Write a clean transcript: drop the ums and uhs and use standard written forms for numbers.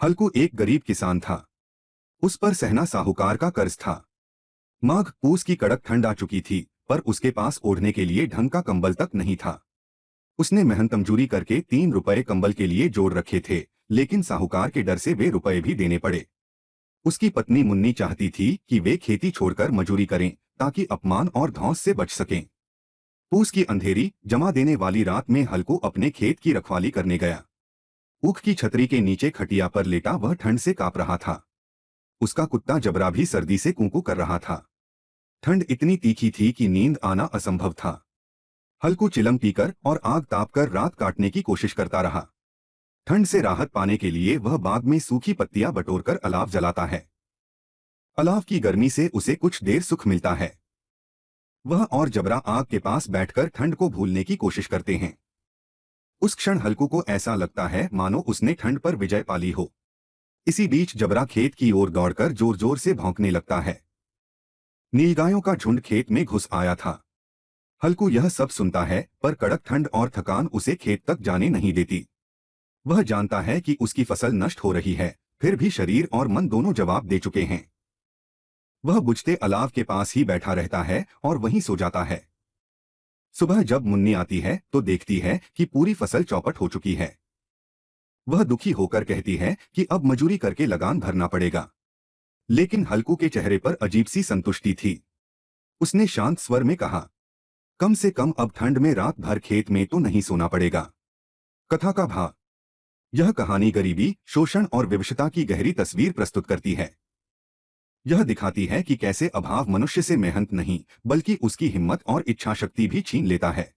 हल्कू एक गरीब किसान था। उस पर सहना साहूकार का कर्ज था। माघ पूस की कड़क ठंड आ चुकी थी, पर उसके पास ओढ़ने के लिए ढंग का कंबल तक नहीं था। उसने मेहनत मजूरी करके 3 रुपए कंबल के लिए जोड़ रखे थे, लेकिन साहूकार के डर से वे रुपए भी देने पड़े। उसकी पत्नी मुन्नी चाहती थी कि वे खेती छोड़कर मजूरी करें, ताकि अपमान और धौंस से बच सकें। पूस की अंधेरी जमा देने वाली रात में हल्कू अपने खेत की रखवाली करने गया। ऊख की छतरी के नीचे खटिया पर लेटा वह ठंड से कांप रहा था। उसका कुत्ता जबरा भी सर्दी से कूकू कर रहा था। ठंड इतनी तीखी थी कि नींद आना असंभव था। हल्कू चिलम पीकर और आग तापकर रात काटने की कोशिश करता रहा। ठंड से राहत पाने के लिए वह बाग में सूखी पत्तियां बटोरकर अलाव जलाता है। अलाव की गर्मी से उसे कुछ देर सुख मिलता है। वह और जबरा आग के पास बैठकर ठंड को भूलने की कोशिश करते हैं। उस क्षण हल्कू को ऐसा लगता है मानो उसने ठंड पर विजय पाली हो। इसी बीच जबरा खेत की ओर दौड़कर जोर जोर से भौंकने लगता है। नीलगायों का झुंड खेत में घुस आया था। हल्कू यह सब सुनता है, पर कड़क ठंड और थकान उसे खेत तक जाने नहीं देती। वह जानता है कि उसकी फसल नष्ट हो रही है, फिर भी शरीर और मन दोनों जवाब दे चुके हैं। वह बुझते अलाव के पास ही बैठा रहता है और वहीं सो जाता है। सुबह जब मुन्नी आती है तो देखती है कि पूरी फसल चौपट हो चुकी है। वह दुखी होकर कहती है कि अब मजूरी करके लगान भरना पड़ेगा। लेकिन हल्कू के चेहरे पर अजीब सी संतुष्टि थी। उसने शांत स्वर में कहा, कम से कम अब ठंड में रात भर खेत में तो नहीं सोना पड़ेगा। कथा का भाव। यह कहानी गरीबी, शोषण और विवशता की गहरी तस्वीर प्रस्तुत करती है। यह दिखाती है कि कैसे अभाव मनुष्य से मेहनत नहीं, बल्कि उसकी हिम्मत और इच्छा शक्ति भी छीन लेता है।